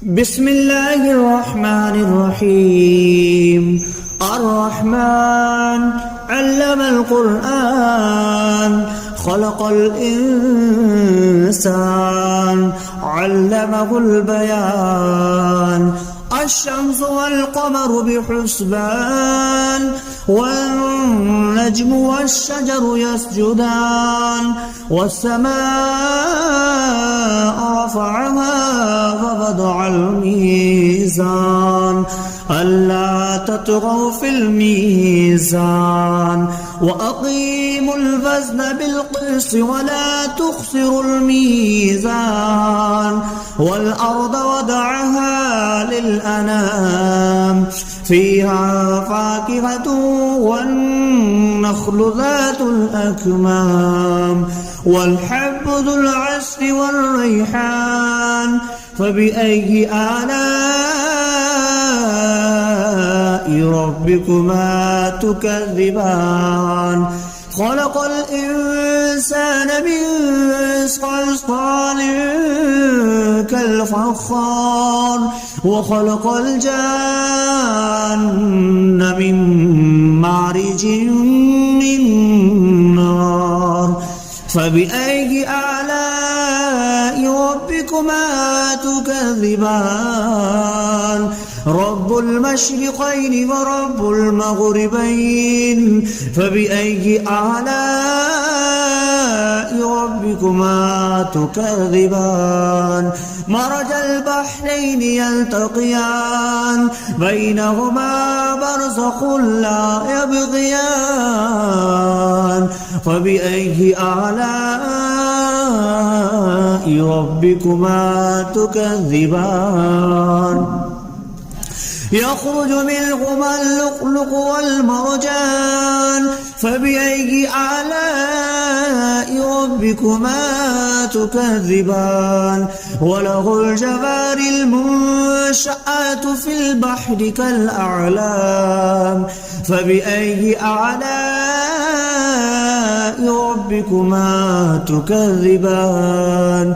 بسم الله الرحمن الرحيم. الرحمن علم القرآن خلق الإنسان علمه البيان. الشمس والقمر بحسبان والنجم والشجر يسجدان والسماء رفعها ووضع الميزان ألا تطغوا في الميزان وأقيموا الوزن بالقسط ولا تخسروا الميزان والأرض وضعها للأنام فيها فاكهة والنخل ذات الأكمام والحب ذو العصف والريحان. فبأي آلاء ربكما تكذبان؟ خلق الإنسان من صلصال كالفخار وخلق الجان من مارج من نار. فبأي آلاء ربكما تكذبان؟ رب المشرقين ورب المغربين. فبأي آلاء ربكما تكذبان؟ مرج البحرين يلتقيان بينهما برزخ لا يبغيان. فبأي آلاء ربكما تكذبان؟ يخرج منهما اللؤلؤ والمرجان. فبأي آلاء ربكما تكذبان؟ وله الجوار المنشآت في البحر كالأعلام. فبأي آلاء ربكما تكذبان؟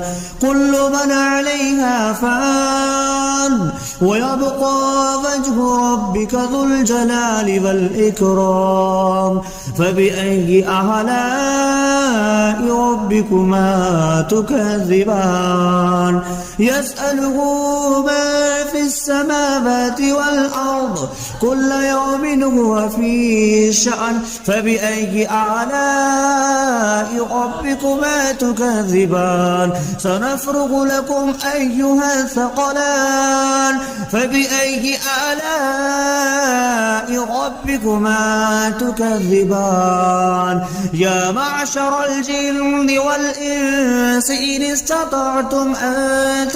كل من عليها فان ويبقى وجه ربك ذو الجلال والإكرام. فبأي آلاء ربكما تكذبان؟ يسأله ما في السماوات والأرض كل يوم هو في شأن. فبأي آلاء ربكما تكذبان؟ سنفرغ لكم أيها الثقلان. فبأي آلاء ربكما تكذبان؟ يا معشر الجن والإنس إن استطعتم أن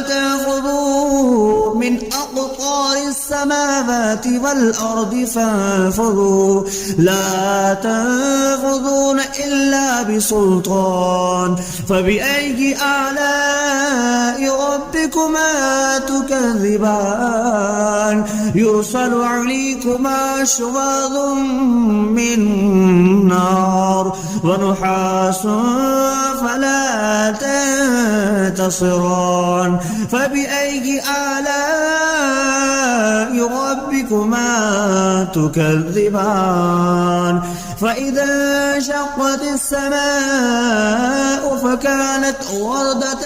تنفذوا من أقطار السماوات والأرض فانفذوا لا تنفذون إلا بسلطان. فبأي آلاء ربكما تكذبان؟ يرسل عليكما شواظ من نار ونحاس فلا تنتصران. فبأي آلاء ربكما تكذبان؟ فإذا انشقت السماء فكانت وردة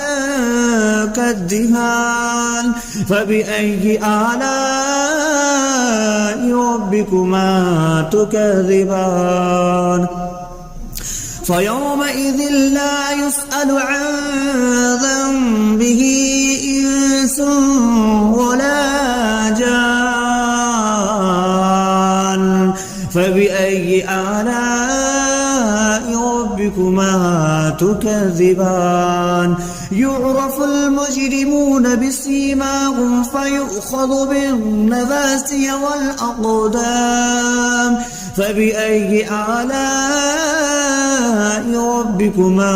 كالدهان. فبأي آلاء ربكما تكذبان؟ فيومئذ لا يسأل عن ذنبه إنس ولا جان. فبأي آلاء ربكما تكذبان؟ يعرف المجرمون بسيماهم فيؤخذ بالنواسي والأقدام. فبأي آلاء ربكما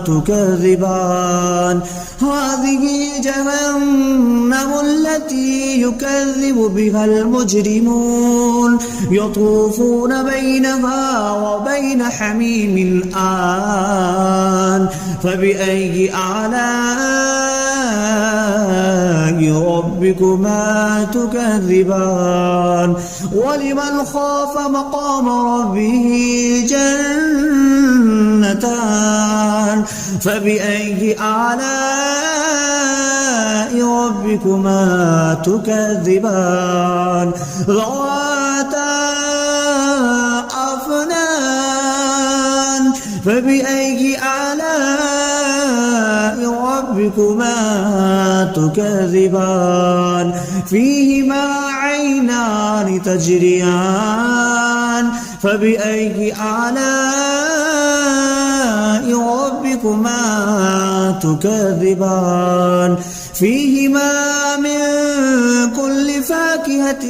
تكذبان؟ هذه جهنم التي يكذب بها المجرمون يطوفون بينها وبين حميم آن. فبأي آلاء ربكما تكذبان ولمن خاف مقام ربه جنتان فبأي آلاء ربكما تكذبان ذواتا أفنان فبأي آلاء ربكما تكذبان فيهما عينان تجريان فبأي آلاء ربكما تكذبان فيهما من كل فاكهة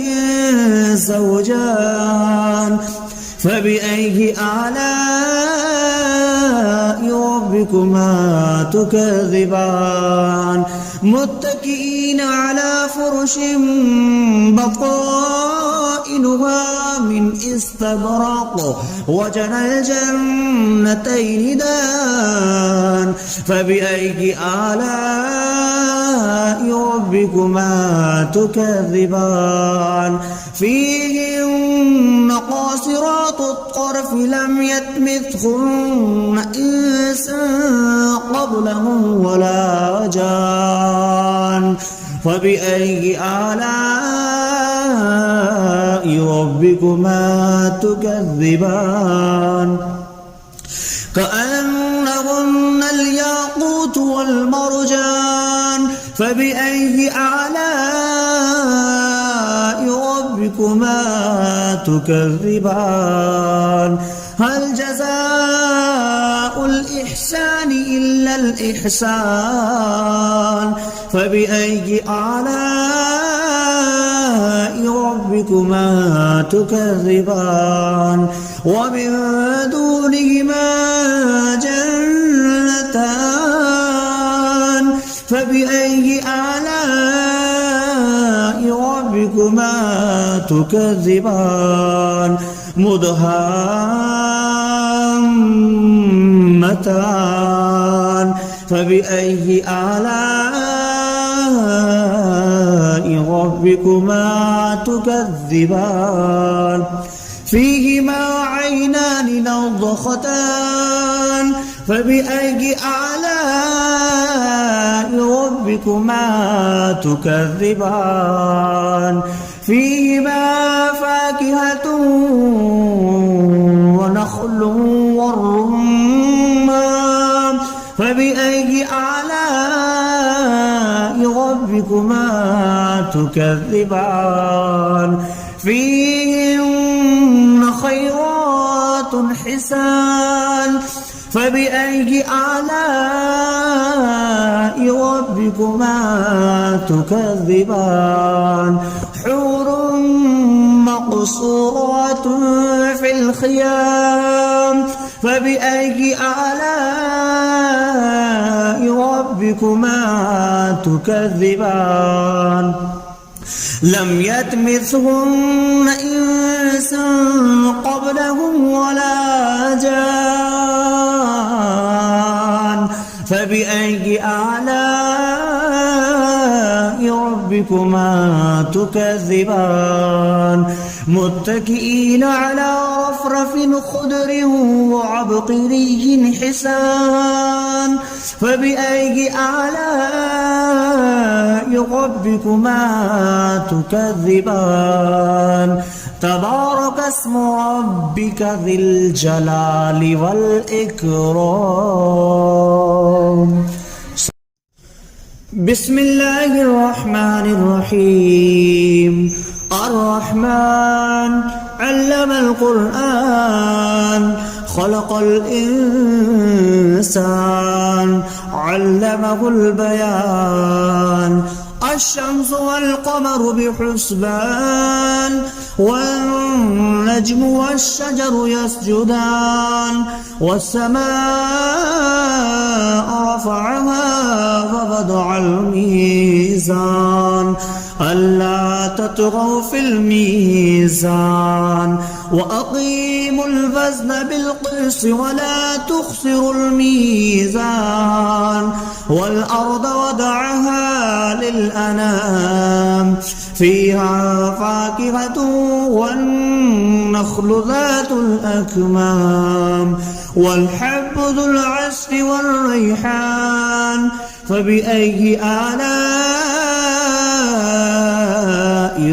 زوجان فبأي آلاء ربكما تكذبان متكئين على فرش بطائنها من استبرق وجنى الجنتين دان فبأي آلاء ربكما تكذبان فيهن قاصرات الطرف لم يطمثهن إنس قبلهم ولا جان فبأي آلاء ربكما تكذبان كأنهن الياقوت والمرجان فبأي آلاء ربكما تكذبان هل جزاء الإحسان إلا الإحسان فبأي آلاء ربكما تكذبان ومن دونهما جنتان فبأي آلاء ربكما تكذبان مدهامتان فبأي آلاء ربكما تكذبان فيهما عينان نضختان فبأي آلاء ربكما تكذبان فيهما فاكهة ونخل والرمان فبأي آلاء ربكما تكذبان فيهن خيرات حسان فبأي آلاء ربكما تكذبان حور مقصورات في الخيام فبأي آلاء ربكما تكذبان لم يطمثهن إنس قبلهم ولا جان فبأي آلاء ربكما تكذبان متكئين على رفرف خضر وعبقري حسان فبأي آلاء ربكما تكذبان تبارك اسم ربك ذي الجلال والإكرام بسم الله الرحمن الرحيم الرحمن علم القرآن خلق الإنسان علمه البيان الشمس والقمر بحسبان والنجم والشجر يسجدان والسماء رفعها فوضع الميزان ألا تطغوا في الميزان وأقيموا الوزن بالقسط ولا تخسروا الميزان والأرض وضعها للأنام فيها فاكهة والنخل ذات الأكمام والحب ذو العصف والريحان فبأي آلاء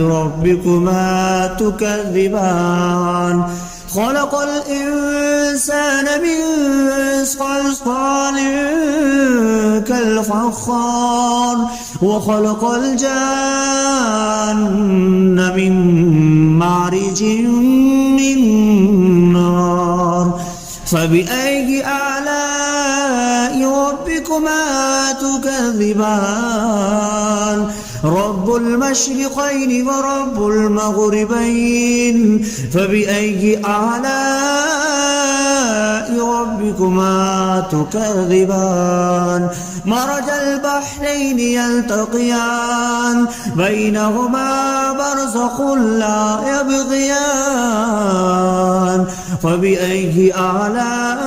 ربكما تكذبان خلق الإنسان من صلصال كالفخار وخلق الجان من مارج من نار فبأي آلاء ربكما تكذبان رب المشرقين ورب المغربين فبأي آلاء ربكما تكذبان مرج البحرين يلتقيان بينهما برزخ لا يبغيان فبأي آلاء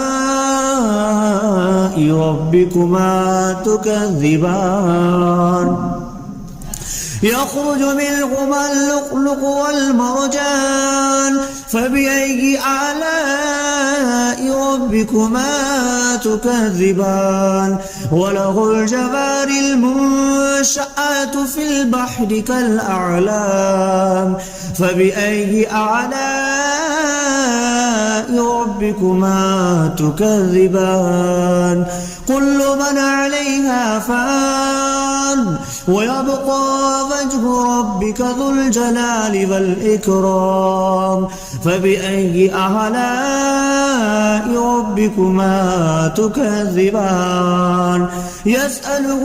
ربكما تكذبان يخرج منهما اللؤلؤ والمرجان فبأي آلاء ربكما تكذبان وله الجوار المنشآت في البحر كالأعلام فبأي آلاء ربكما تكذبان كل من عليها فان ويبقى وجه ربك ذو الجلال والإكرام فبأي آلاء ربكما تكذبان يسأله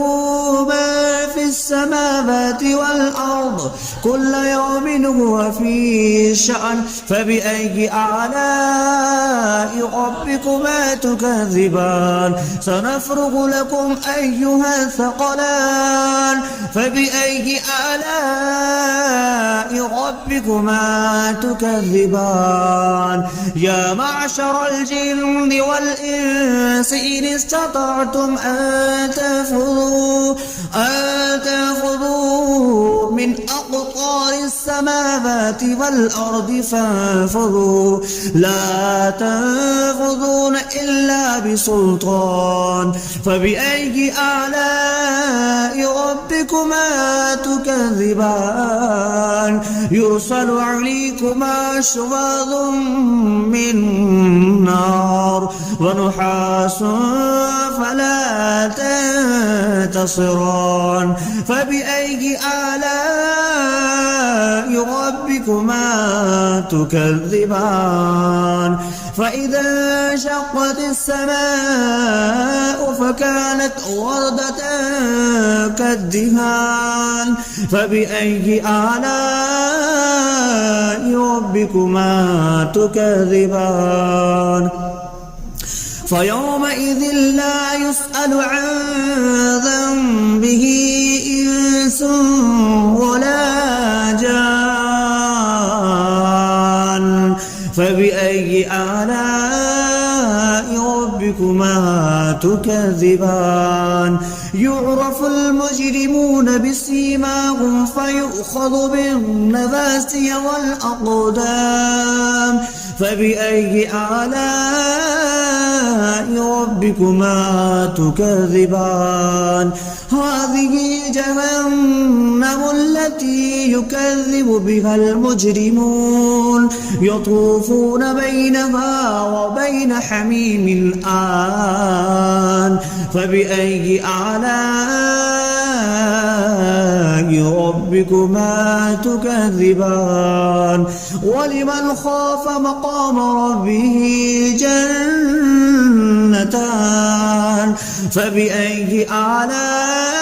ما في السماوات والأرض كل يوم هو في شأن فبأي آلاء ربكما تكذبان سنفرغ لكم أيها الثقلان فبأي آلاء ربكما تكذبان يا معشر الجن والإنس إن استطعتم أن تنفذوا من أقطار السماوات والأرض فانفذوا لا تنفذون إلا بسلطان فبأي آلاء ربكما تكذبان يرسل عليكما شواظ من نار ونحاس فلا تنتصران فبأي آلاء ربكما تكذبان فإذا انشقت السماء فكانت وردة كالدهان فبأي آلاء ربكما تكذبان فيومئذ لا يسأل عن ذنبه إنس ولا جان فبأي آلاء ربكما تكذبان يعرف المجرمون بسيماهم فيؤخذ بالنواسي والأقدام فبأي آلاء ربكما تكذبان هذه جهنم التي يكذب بها المجرمون يطوفون بينها وبين حميم آن فبأي آلاء ربكما تكذبان ولمن خاف مقام ربه جنتان فبأي آلاء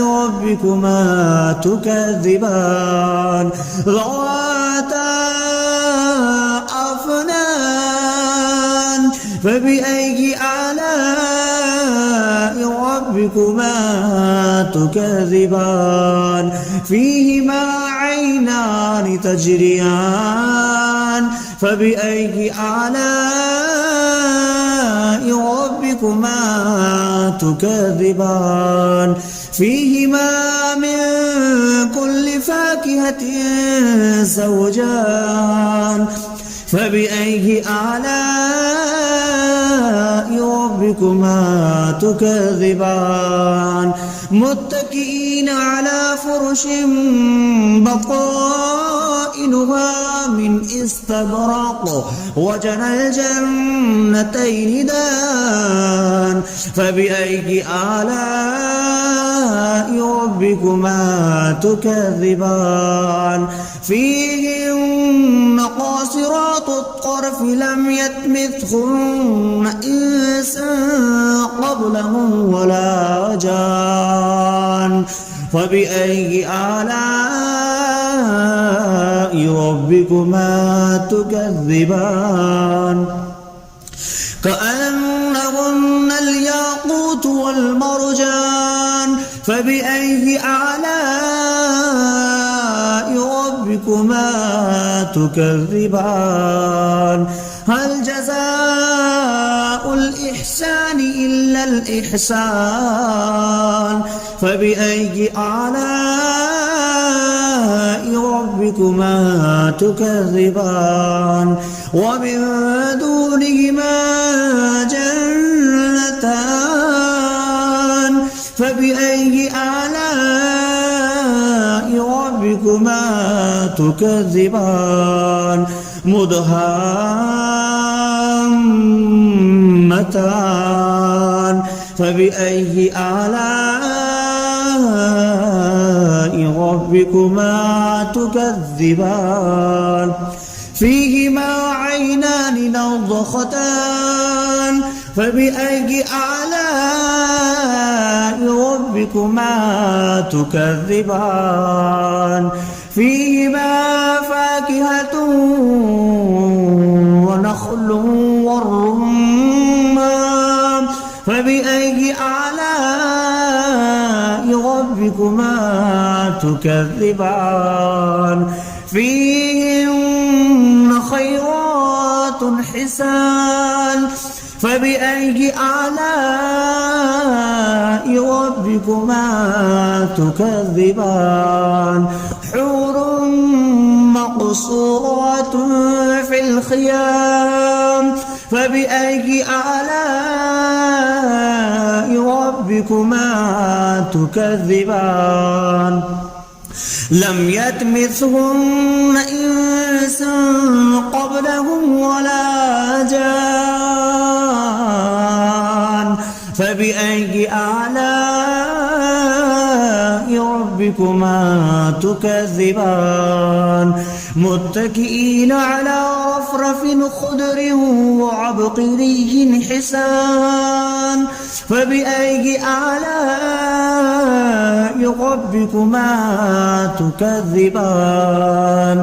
ربكما تكذبان ذواتا أفنان فبأي آلاء ربكما تكذبان فيهما عينان تجريان فبأي آلاء ربكما تكذبان فيهما من كل فاكهة زوجان فبأي آلاء ربكما تكذبان متكئين على فرش بطائنها من استبرق وجنى الجنتين دان فبأي آلاء ربكما تكذبان فيهن قاصرات الطرف لم يطمثهن إنس قبلهم ولا جان فبأي آلاء ربكما تكذبان كأنهن الياقوت والمرجان فبأي آلاء ربكما تكذبان هل جزاء الإحسان إلا الإحسان فبأي آلاء ربكما تكذبان ومن دونهما جنتان فبأي آلاء ربكما تكذبان مدهامتان فبأي آلاء ربكما تكذبان فيهما عينان نضختان فبأي آلاء ربكما تكذبان فيهما فاكهة ونخل والرمان فبأي آلاء ربكما تكذبان فيهن خيرات حسان فبأي آلاء ربكما تكذبان حور مقصورات في الخيام فبأي آلاء ربكما تكذبان لم يطمثهن إنس قبلهم ولا جان فبأي آلاء ربكما تكذبان متكئين على رفرف خضر وعبقري حسان فبأي آلاء ربكما تكذبان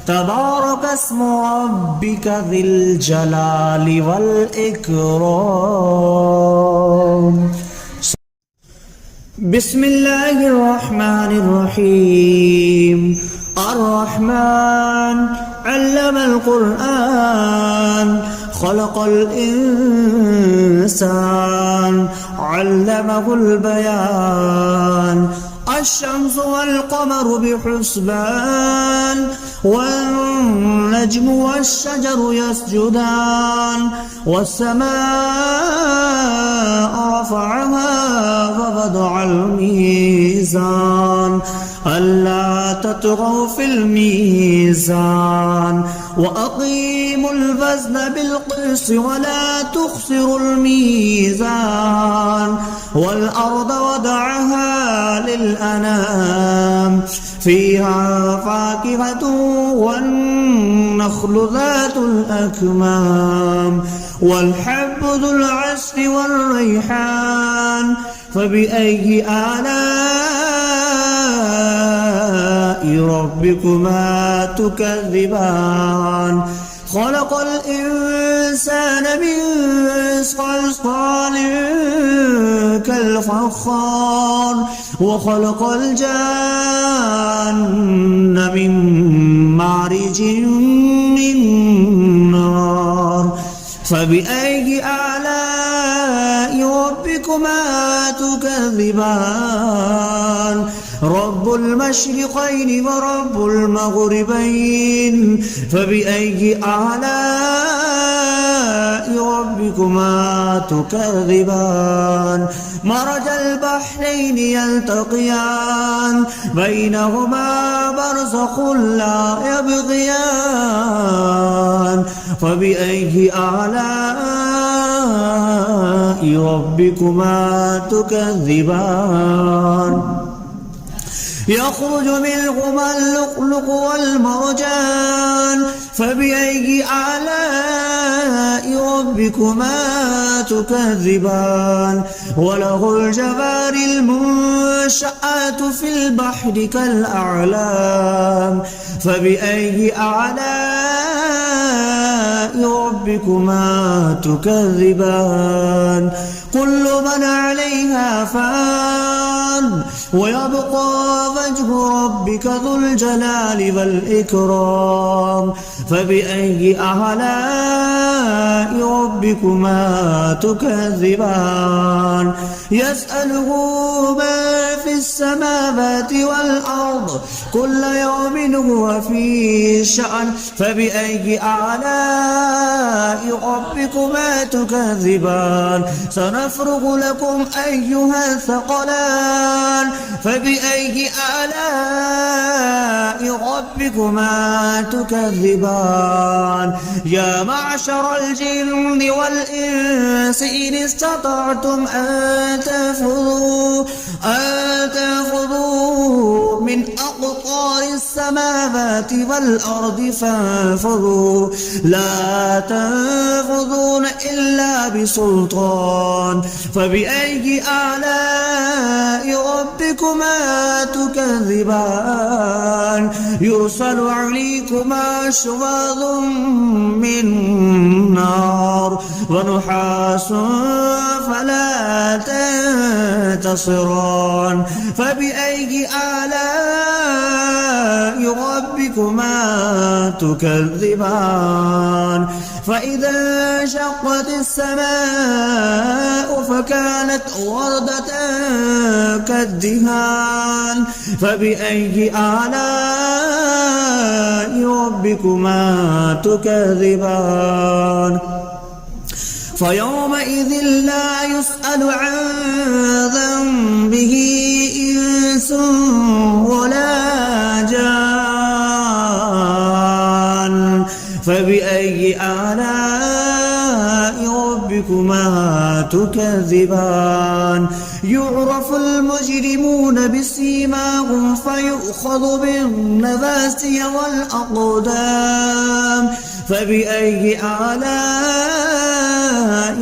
تبارك اسم ربك ذي الجلال والإكرام بسم الله الرحمن الرحيم الرحمن علم القرآن خلق الإنسان علمه البيان الشمس والقمر بحسبان والنجم والشجر يسجدان والسماء رفعها ووضع الميزان ألا تطغوا في الميزان وأقيموا الوزن بالقسط ولا تخسروا الميزان والأرض وضعها للأنام فيها فاكهة والنخل ذات الأكمام والحب ذو العصف والريحان فبأي آلاء ربكما تكذبان خلق الإنسان من صلصال كالفخار وخلق الجان من مارج من نار فبأي آلاء ربكما تكذبان رب المشرقين ورب المغربين فبأي آلاء ربكما تكذبان مرج البحرين يلتقيان بينهما برزخ لا يبغيان فبأي آلاء ربكما تكذبان يخرج منهما اللؤلؤ والمرجان فبأي آلاء ربكما تكذبان وله الجوار المنشآت في البحر كالأعلام فبأي آلاء ربكما تكذبان كل من عليها فان ويبقى وجه ربك ذو الجلال والإكرام فبأي آلاء ربكما تكذبان يسأله ما في السماوات والأرض كل يوم هو في شأن فبأي آلاء ربكما تكذبان سنفرغ لكم أيها الثقلان فبأي آلاء ربكما تكذبان يا معشر الجن والإنس إن استطعتم أن تنفذوا من أقطار السماوات والأرض فانفذوا لا تنفذون إلا بسلطان فبأي آلاء ربكما تكذبان يرسل عليكما شواظ من نار ونحاس فلا تنتصران فبأي آلاء ربكما تكذبان فإذا انشقت السماء فكانت وردة كالدهان فبأي آلاء ربكما تكذبان فيومئذ لا يسأل عن ذنبه إنس ولا جان فبأي آلاء ربكما تكذبان يعرف المجرمون بسيماهم فيؤخذ بالنواسي والأقدام فبأي آلاء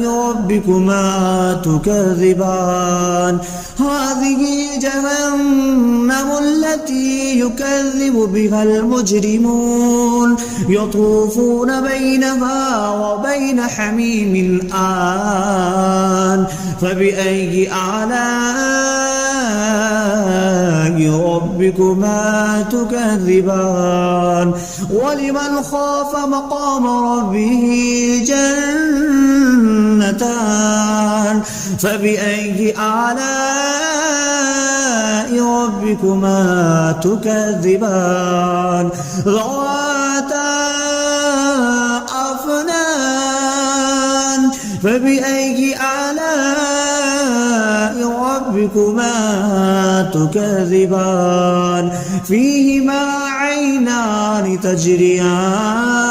ربكما تكذبان هذه جهنم التي يكذب بها المجرمون يطوفون بينها وبين حميم آن فبأي آلاء ربكما تكذبان ولمن خاف مقام ربه جنتان فبأي آلاء ربكما تكذبان ذواتا أفنان فبأي آلاء ربكما تكذبان فيهما عينان تجريان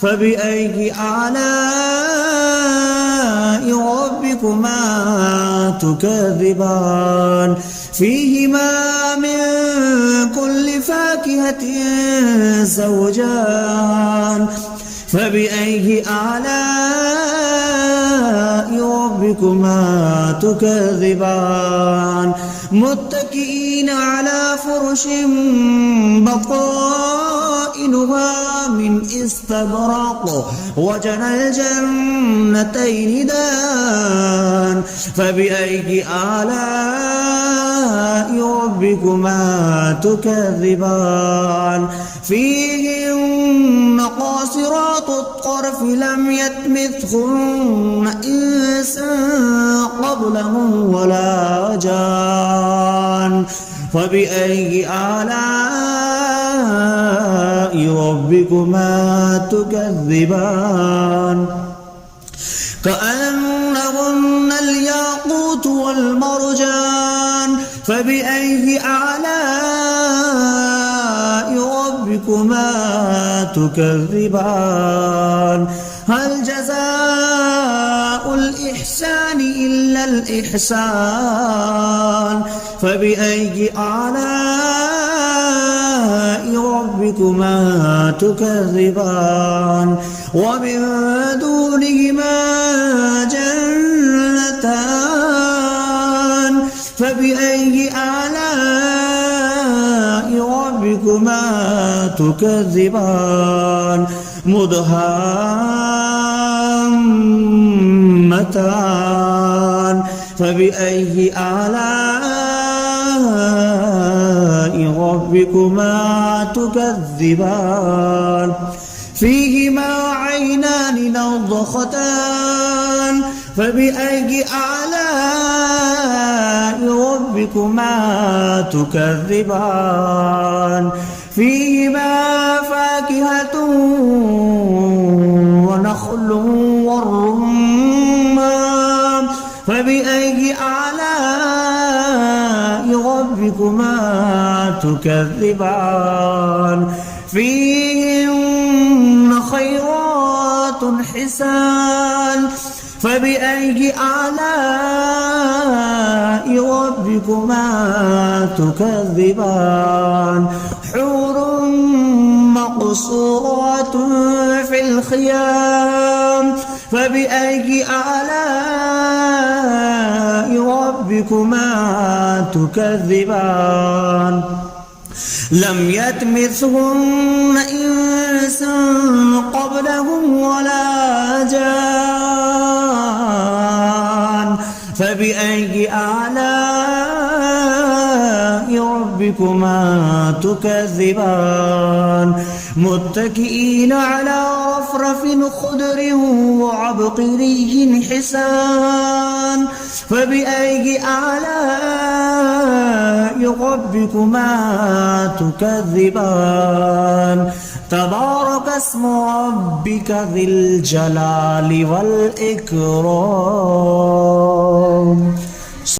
فبأي آلاء ربكما تكذبان فيهما من كل فاكهة زوجان فبأي آلاء ربكما ربكما تكذبان متكئين على فرش بطائنها من استبرق وجنى الجنتين دان فبأي آلاء ربكما تكذبان فيهن قاصرات الطرف لم يطمثهن إنس قبلهم ولا جان فبأي آلاء ربكما تكذبان كأنهن الياقوت والمرجان فبأي آلاء ربكما تكذبان هل جزاء الإحسان إلا الإحسان فبأي آلاء ربكما تكذبان ومن دونهما جنتان فبأي آلاء ربكما تكذبان مدهامتان فبأي آلاء ربكما تكذبان فيهما عينان نضختان فبأي آلاء ربكما تكذبان فيهما فاكهة ونخل والرمان فبأي آلاء ربكما تكذبان فيهن خيرات حسان فبأي آلاء ربكما تكذبان حور مقصورات في الخيام فبأي آلاء ربكما تكذبان لم يطمثهن إنس قبلهم ولا جان فبأي آلاء ربكما تكذبان متكئين على رفرف خضر وعبقري حسان فبأي آلاء ربكما تكذبان تبارك اسم ربك ذي الجلال والإكرام